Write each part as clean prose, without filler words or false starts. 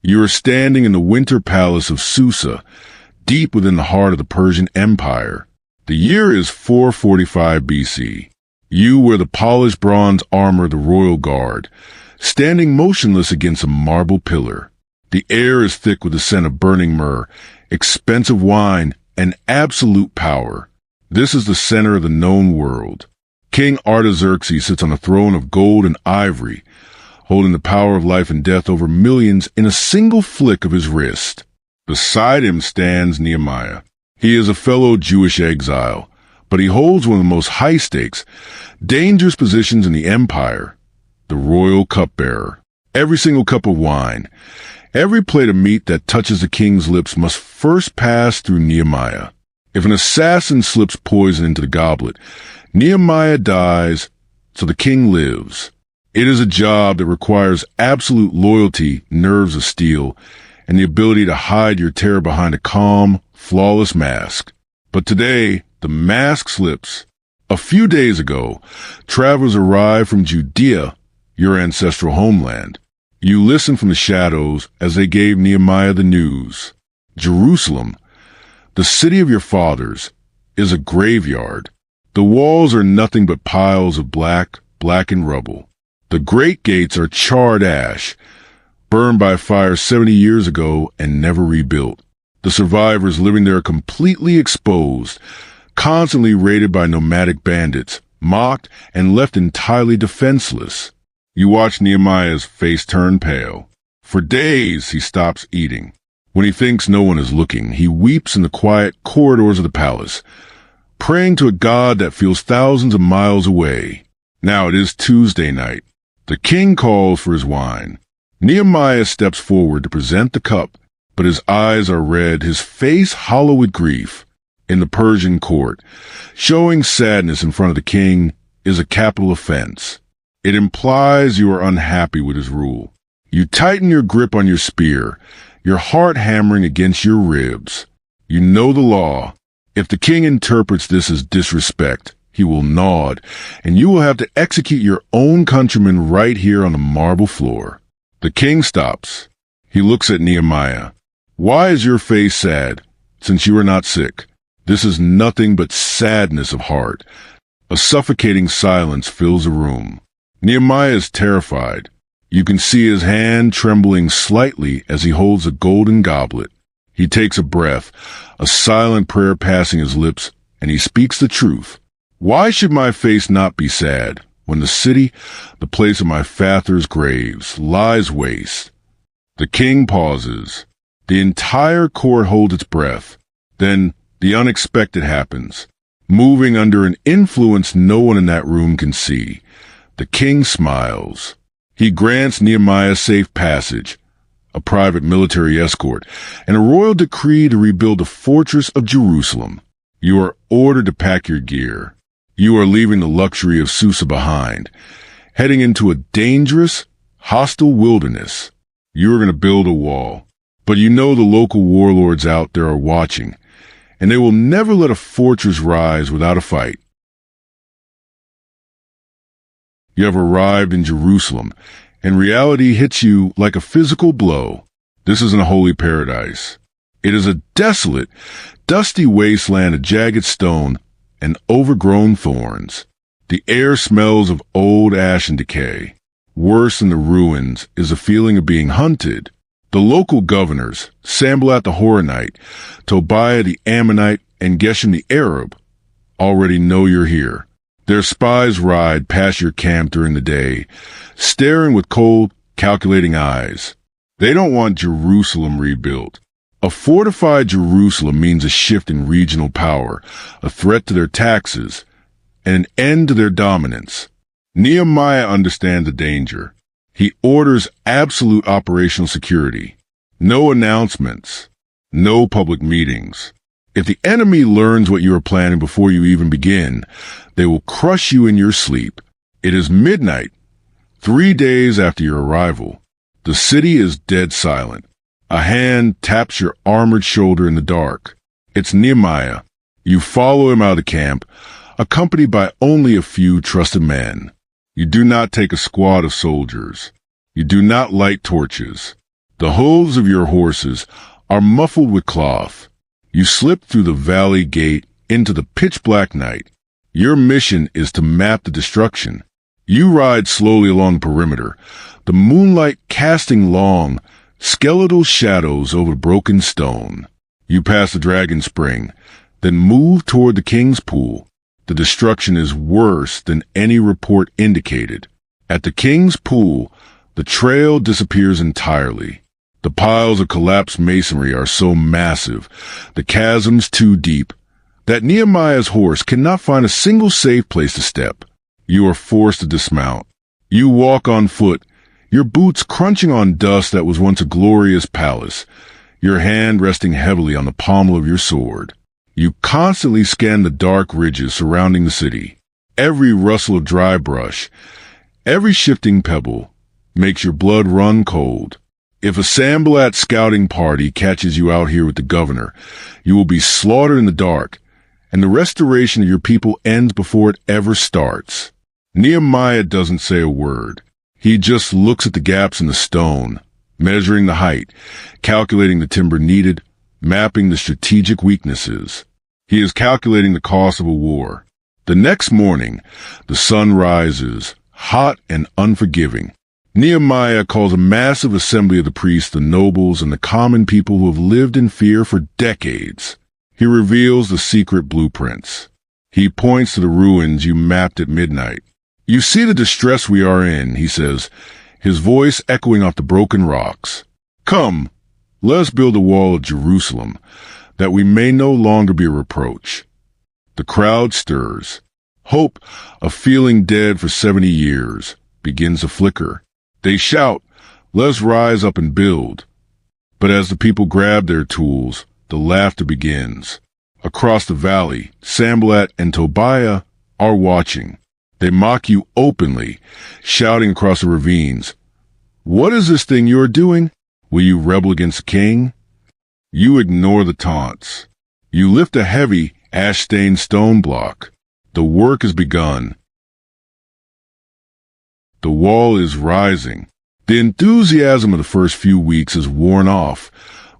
You are standing in the winter palace of Susa, deep within the heart of the Persian Empire. The year is 445 BC. You wear the polished bronze armor of the royal guard, standing motionless against a marble pillar. The air is thick with the scent of burning myrrh, expensive wine, and absolute power. This is the center of the known world. King Artaxerxes sits on a throne of gold and ivory, holding the power of life and death over millions in a single flick of his wrist. Beside him stands Nehemiah. He is a fellow Jewish exile, but he holds one of the most high-stakes, dangerous positions in the empire, the royal cupbearer. Every single cup of wine, every plate of meat that touches the king's lips must first pass through Nehemiah. If an assassin slips poison into the goblet, Nehemiah dies, so the king lives. It is a job that requires absolute loyalty, nerves of steel, and the ability to hide your terror behind a calm, flawless mask. But today, the mask slips. A few days ago, travelers arrived from Judea, your ancestral homeland. You listened from the shadows as they gave Nehemiah the news. Jerusalem, the city of your fathers, is a graveyard. The walls are nothing but piles of blackened rubble. The great gates are charred ash, burned by fire 70 years ago and never rebuilt. The survivors living there are completely exposed, constantly raided by nomadic bandits, mocked and left entirely defenseless. You watch Nehemiah's face turn pale. For days, he stops eating. When he thinks no one is looking, he weeps in the quiet corridors of the palace, praying to a God that feels thousands of miles away. Now it is Tuesday night. The king calls for his wine. Nehemiah steps forward to present the cup, but his eyes are red, his face hollow with grief. In the Persian court, showing sadness in front of the king is a capital offense. It implies you are unhappy with his rule. You tighten your grip on your spear, your heart hammering against your ribs. You know the law. If the king interprets this as disrespect, he will nod, and you will have to execute your own countrymen right here on the marble floor. The king stops. He looks at Nehemiah. Why is your face sad, since you are not sick? This is nothing but sadness of heart. A suffocating silence fills the room. Nehemiah is terrified. You can see his hand trembling slightly as he holds a golden goblet. He takes a breath, a silent prayer passing his lips, and he speaks the truth. Why should my face not be sad when the city, the place of my fathers' graves, lies waste? The king pauses. The entire court holds its breath. Then the unexpected happens. Moving under an influence no one in that room can see, the king smiles. He grants Nehemiah safe passage, a private military escort, and a royal decree to rebuild the fortress of Jerusalem. You are ordered to pack your gear. You are leaving the luxury of Susa behind, heading into a dangerous, hostile wilderness. You are going to build a wall, but you know the local warlords out there are watching, and they will never let a fortress rise without a fight. You have arrived in Jerusalem, and reality hits you like a physical blow. This isn't a holy paradise. It is a desolate, dusty wasteland of jagged stone and overgrown thorns. The air smells of old ash and decay. Worse than the ruins is a feeling of being hunted. The local governors, Sanballat the Horonite, Tobiah the Ammonite, and Geshem the Arab, already know you're here. Their spies ride past your camp during the day, staring with cold, calculating eyes. They don't want Jerusalem rebuilt. A fortified Jerusalem means a shift in regional power, a threat to their taxes, and an end to their dominance. Nehemiah understands the danger. He orders absolute operational security. No announcements. No public meetings. If the enemy learns what you are planning before you even begin, they will crush you in your sleep. It is midnight, 3 days after your arrival. The city is dead silent. A hand taps your armored shoulder in the dark. It's Nehemiah. You follow him out of the camp, accompanied by only a few trusted men. You do not take a squad of soldiers. You do not light torches. The hooves of your horses are muffled with cloth. You slip through the valley gate into the pitch-black night. Your mission is to map the destruction. You ride slowly along the perimeter, the moonlight casting long, skeletal shadows over broken stone. You pass the Dragon Spring, then move toward the King's Pool. The destruction is worse than any report indicated. At the King's Pool, the trail disappears entirely. The piles of collapsed masonry are so massive, the chasms too deep, that Nehemiah's horse cannot find a single safe place to step. You are forced to dismount. You walk on foot, your boots crunching on dust that was once a glorious palace, your hand resting heavily on the pommel of your sword. You constantly scan the dark ridges surrounding the city. Every rustle of dry brush, every shifting pebble, makes your blood run cold. If a Sanballat scouting party catches you out here with the governor, you will be slaughtered in the dark, and the restoration of your people ends before it ever starts. Nehemiah doesn't say a word. He just looks at the gaps in the stone, measuring the height, calculating the timber needed, mapping the strategic weaknesses. He is calculating the cost of a war. The next morning, the sun rises, hot and unforgiving. Nehemiah calls a massive assembly of the priests, the nobles, and the common people who have lived in fear for decades. He reveals the secret blueprints. He points to the ruins you mapped at midnight. "You see the distress we are in," he says, his voice echoing off the broken rocks. "Come, let us build a wall of Jerusalem, that we may no longer be a reproach." The crowd stirs. Hope, a feeling dead for 70 years, begins to flicker. They shout, "Let us rise up and build." But as the people grab their tools, the laughter begins. Across the valley, Sanballat and Tobiah are watching. They mock you openly, shouting across the ravines, "What is this thing you are doing? Will you rebel against the king?" You ignore the taunts. You lift a heavy, ash-stained stone block. The work has begun. The wall is rising. The enthusiasm of the first few weeks is worn off,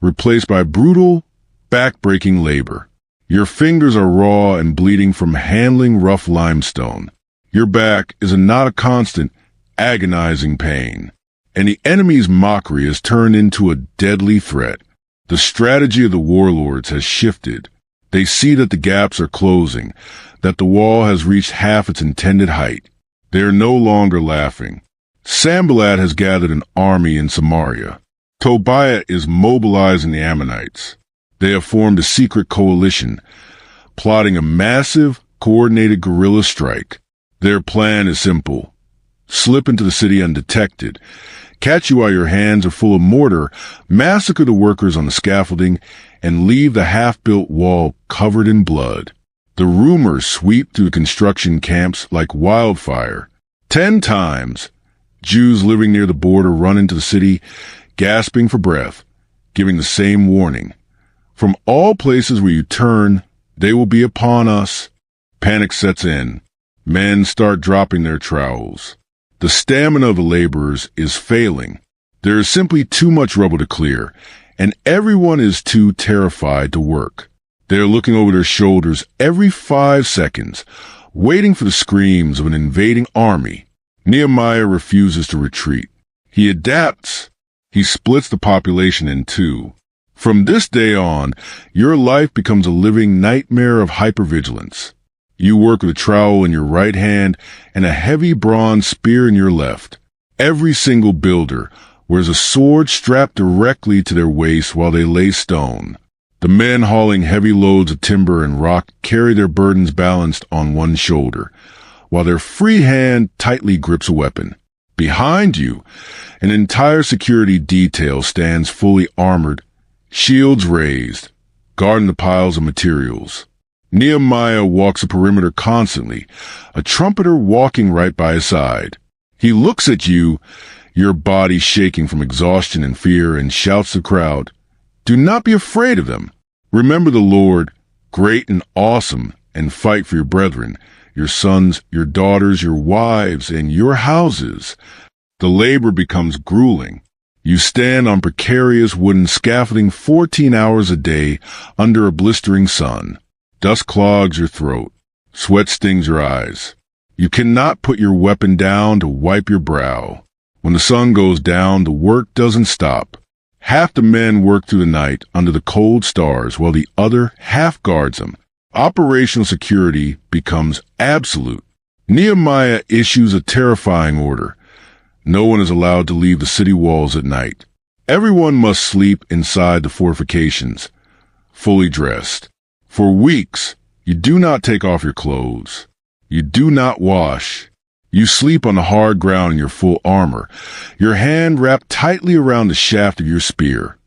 replaced by brutal, back-breaking labor. Your fingers are raw and bleeding from handling rough limestone. Your back is not a constant, agonizing pain, and the enemy's mockery has turned into a deadly threat. The strategy of the warlords has shifted. They see that the gaps are closing, that the wall has reached half its intended height. They are no longer laughing. Sanballat has gathered an army in Samaria. Tobiah is mobilizing the Ammonites. They have formed a secret coalition, plotting a massive, coordinated guerrilla strike. Their plan is simple. Slip into the city undetected, catch you while your hands are full of mortar, massacre the workers on the scaffolding, and leave the half-built wall covered in blood. The rumors sweep through the construction camps like wildfire. 10 times, Jews living near the border run into the city, gasping for breath, giving the same warning. From all places where you turn, they will be upon us. Panic sets in. Men start dropping their trowels. The stamina of the laborers is failing. There is simply too much rubble to clear, and everyone is too terrified to work. They are looking over their shoulders every 5 seconds, waiting for the screams of an invading army. Nehemiah refuses to retreat. He adapts. He splits the population in two. From this day on, your life becomes a living nightmare of hypervigilance. You work with a trowel in your right hand and a heavy bronze spear in your left. Every single builder wears a sword strapped directly to their waist while they lay stone. The men hauling heavy loads of timber and rock carry their burdens balanced on one shoulder, while their free hand tightly grips a weapon. Behind you, an entire security detail stands fully armored, shields raised, guarding the piles of materials. Nehemiah walks the perimeter constantly, a trumpeter walking right by his side. He looks at you, your body shaking from exhaustion and fear, and shouts to the crowd, "Do not be afraid of them. Remember the Lord, great and awesome, and fight for your brethren, your sons, your daughters, your wives, and your houses." The labor becomes grueling. You stand on precarious wooden scaffolding 14 hours a day under a blistering sun. Dust clogs your throat. Sweat stings your eyes. You cannot put your weapon down to wipe your brow. When the sun goes down, the work doesn't stop. Half the men work through the night under the cold stars while the other half guards them. Operational security becomes absolute. Nehemiah issues a terrifying order. No one is allowed to leave the city walls at night. Everyone must sleep inside the fortifications, fully dressed. For weeks, you do not take off your clothes. You do not wash. You sleep on the hard ground in your full armor, your hand wrapped tightly around the shaft of your spear,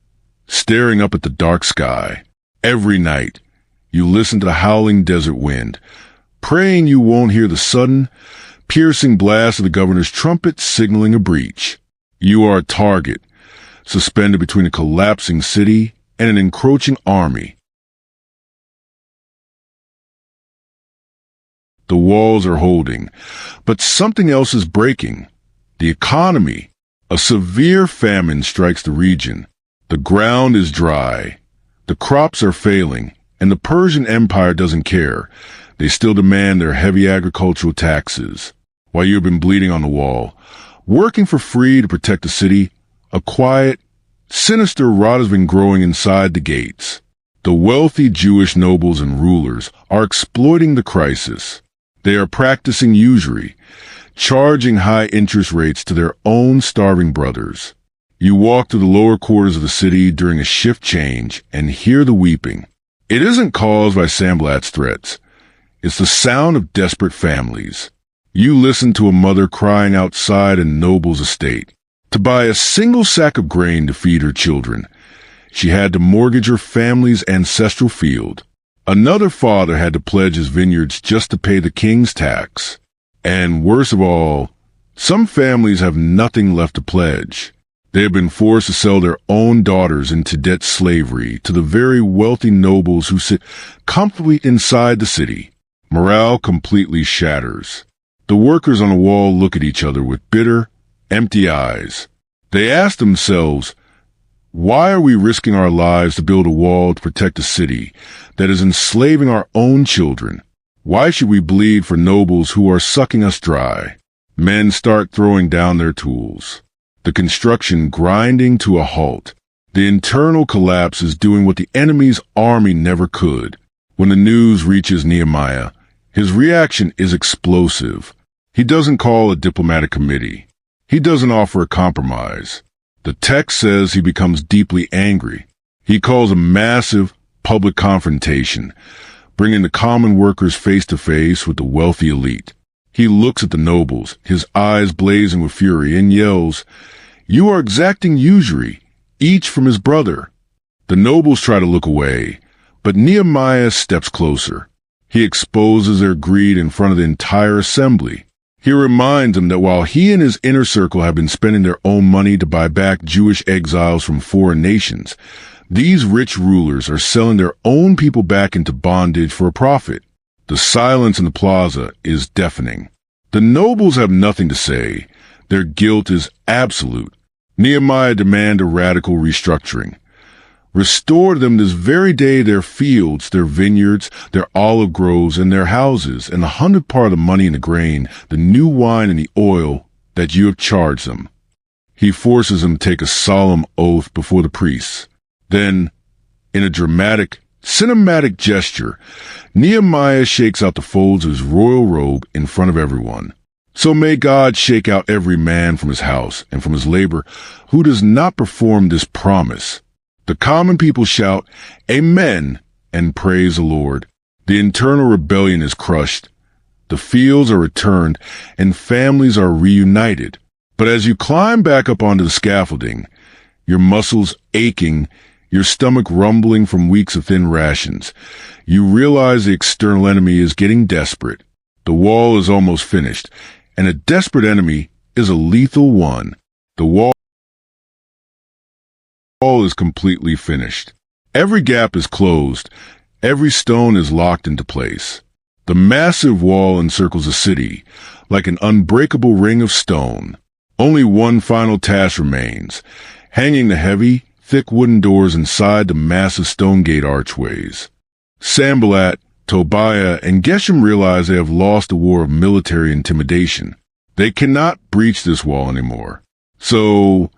staring up at the dark sky. Every night, you listen to the howling desert wind, praying you won't hear the sudden, piercing blast of the governor's trumpet signaling a breach. You are a target, suspended between a collapsing city and an encroaching army. The walls are holding, but something else is breaking. The economy. A severe famine strikes the region. The ground is dry. The crops are failing, and the Persian Empire doesn't care. They still demand their heavy agricultural taxes. While you've been bleeding on the wall, working for free to protect the city, a quiet, sinister rot has been growing inside the gates. The wealthy Jewish nobles and rulers are exploiting the crisis. They are practicing usury, charging high interest rates to their own starving brothers. You walk through the lower quarters of the city during a shift change and hear the weeping. It isn't caused by Sanballat's threats. It's the sound of desperate families. You listen to a mother crying outside a noble's estate. To buy a single sack of grain to feed her children, she had to mortgage her family's ancestral field. Another father had to pledge his vineyards just to pay the king's tax. And worst of all, some families have nothing left to pledge. They have been forced to sell their own daughters into debt slavery to the very wealthy nobles who sit comfortably inside the city. Morale completely shatters. The workers on the wall look at each other with bitter, empty eyes. They ask themselves, why are we risking our lives to build a wall to protect a city that is enslaving our own children? Why should we bleed for nobles who are sucking us dry? Men start throwing down their tools. The construction grinding to a halt. The internal collapse is doing what the enemy's army never could. When the news reaches Nehemiah, his reaction is explosive. He doesn't call a diplomatic committee. He doesn't offer a compromise. The text says he becomes deeply angry. He calls a massive public confrontation, bringing the common workers face to face with the wealthy elite. He looks at the nobles, his eyes blazing with fury, and yells, "You are exacting usury, each from his brother." The nobles try to look away, but Nehemiah steps closer. He exposes their greed in front of the entire assembly. He reminds them that while he and his inner circle have been spending their own money to buy back Jewish exiles from foreign nations, these rich rulers are selling their own people back into bondage for a profit. The silence in the plaza is deafening. The nobles have nothing to say. Their guilt is absolute. Nehemiah demands a radical restructuring. Restore them this very day their fields, their vineyards, their olive groves, and their houses, and the 100th part of the money and the grain, the new wine and the oil that you have charged them. He forces them to take a solemn oath before the priests. Then, in a dramatic, cinematic gesture, Nehemiah shakes out the folds of his royal robe in front of everyone. So may God shake out every man from his house and from his labor who does not perform this promise. The common people shout, "Amen," and praise the Lord. The internal rebellion is crushed. The fields are returned, and families are reunited. But as you climb back up onto the scaffolding, your muscles aching, your stomach rumbling from weeks of thin rations, you realize the external enemy is getting desperate. The wall is almost finished, and a desperate enemy is a lethal one. The wall is completely finished. Every gap is closed. Every stone is locked into place. The massive wall encircles the city like an unbreakable ring of stone. Only one final task remains, hanging the heavy, thick wooden doors inside the massive stone gate archways. Sanballat, Tobiah, and Geshem realize they have lost the war of military intimidation. They cannot breach this wall anymore. So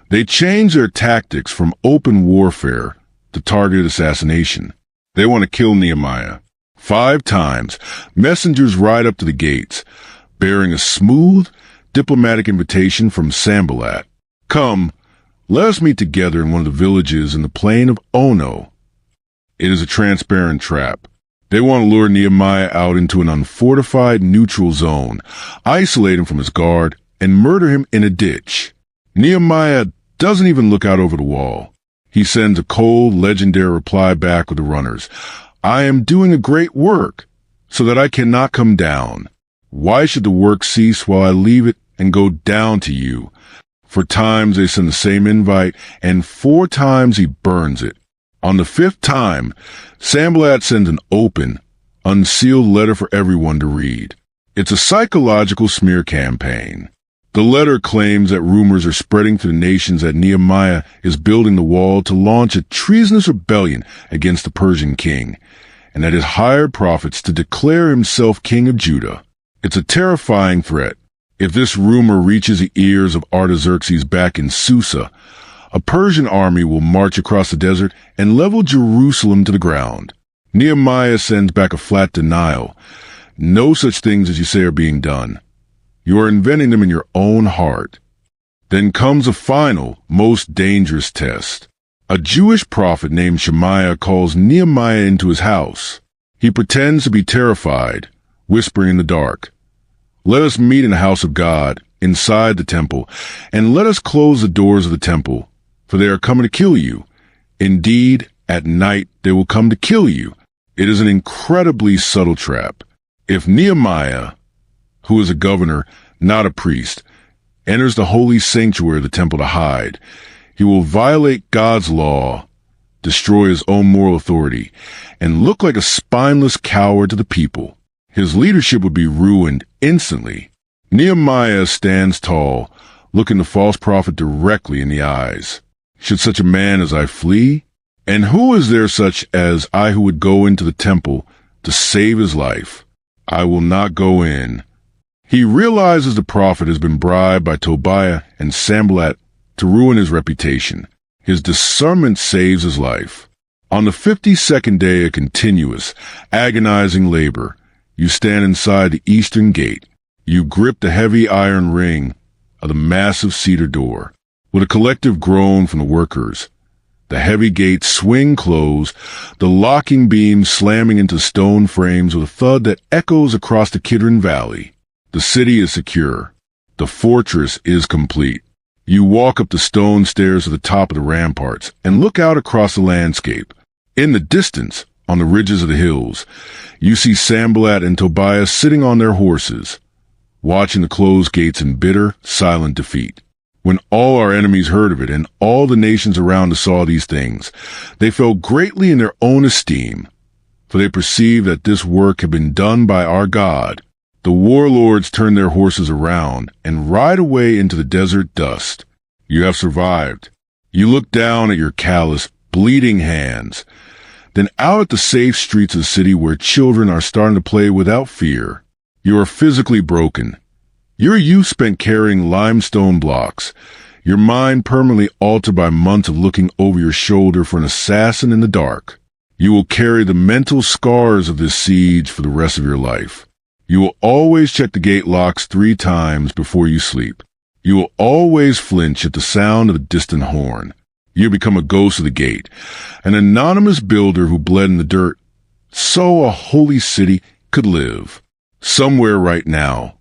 they change their tactics from open warfare to targeted assassination. They want to kill Nehemiah. 5 times, messengers ride up to the gates, bearing a smooth, diplomatic invitation from Sanballat. Come, let us meet together in one of the villages in the plain of Ono. It is a transparent trap. They want to lure Nehemiah out into an unfortified neutral zone, isolate him from his guard, and murder him in a ditch. Nehemiah doesn't even look out over the wall. He sends a cold, legendary reply back with the runners. I am doing a great work, so that I cannot come down. Why should the work cease while I leave it and go down to you? 4 times they send the same invite, and 4 times he burns it. On the 5th time, Sanballat sends an open, unsealed letter for everyone to read. It's a psychological smear campaign. The letter claims that rumors are spreading to the nations that Nehemiah is building the wall to launch a treasonous rebellion against the Persian king, and that has hired prophets to declare himself king of Judah. It's a terrifying threat. If this rumor reaches the ears of Artaxerxes back in Susa, a Persian army will march across the desert and level Jerusalem to the ground. Nehemiah sends back a flat denial. No such things as you say are being done. You are inventing them in your own heart. Then comes a final, most dangerous test. A Jewish prophet named Shemaiah calls Nehemiah into his house. He pretends to be terrified, whispering in the dark. Let us meet in the house of God, inside the temple, and let us close the doors of the temple, for they are coming to kill you. Indeed, at night they will come to kill you. It is an incredibly subtle trap. If Nehemiah, who is a governor, not a priest, enters the holy sanctuary of the temple to hide, he will violate God's law, destroy his own moral authority, and look like a spineless coward to the people. His leadership would be ruined instantly. Nehemiah stands tall, looking the false prophet directly in the eyes. Should such a man as I flee? And who is there such as I who would go into the temple to save his life? I will not go in. He realizes the prophet has been bribed by Tobiah and Sanballat to ruin his reputation. His discernment saves his life. On the 52nd day of continuous, agonizing labor, you stand inside the eastern gate. You grip the heavy iron ring of the massive cedar door. With a collective groan from the workers, the heavy gates swing closed, the locking beams slamming into stone frames with a thud that echoes across the Kidron Valley. The city is secure. The fortress is complete. You walk up the stone stairs to the top of the ramparts and look out across the landscape. In the distance, on the ridges of the hills, you see Sanballat and Tobiah sitting on their horses, watching the closed gates in bitter, silent defeat. When all our enemies heard of it and all the nations around us saw these things, they fell greatly in their own esteem, for they perceived that this work had been done by our God. The warlords turned their horses around and ride away into the desert dust. You have survived. You look down at your callous, bleeding hands, then out at the safe streets of the city where children are starting to play without fear. You are physically broken. Your youth spent carrying limestone blocks, your mind permanently altered by months of looking over your shoulder for an assassin in the dark. You will carry the mental scars of this siege for the rest of your life. You will always check the gate locks 3 times before you sleep. You will always flinch at the sound of a distant horn. You become a ghost of the gate, an anonymous builder who bled in the dirt, so a holy city could live. Somewhere right now,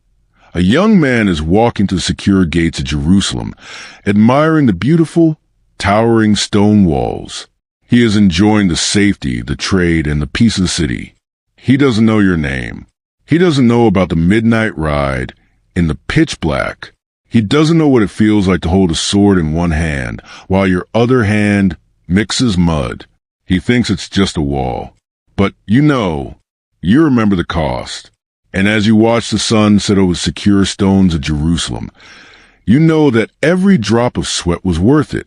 a young man is walking to the secure gates of Jerusalem, admiring the beautiful, towering stone walls. He is enjoying the safety, the trade, and the peace of the city. He doesn't know your name. He doesn't know about the midnight ride in the pitch black. He doesn't know what it feels like to hold a sword in one hand while your other hand mixes mud. He thinks it's just a wall. But you remember the cost. And as you watch the sun set over the secure stones of Jerusalem, you know that every drop of sweat was worth it.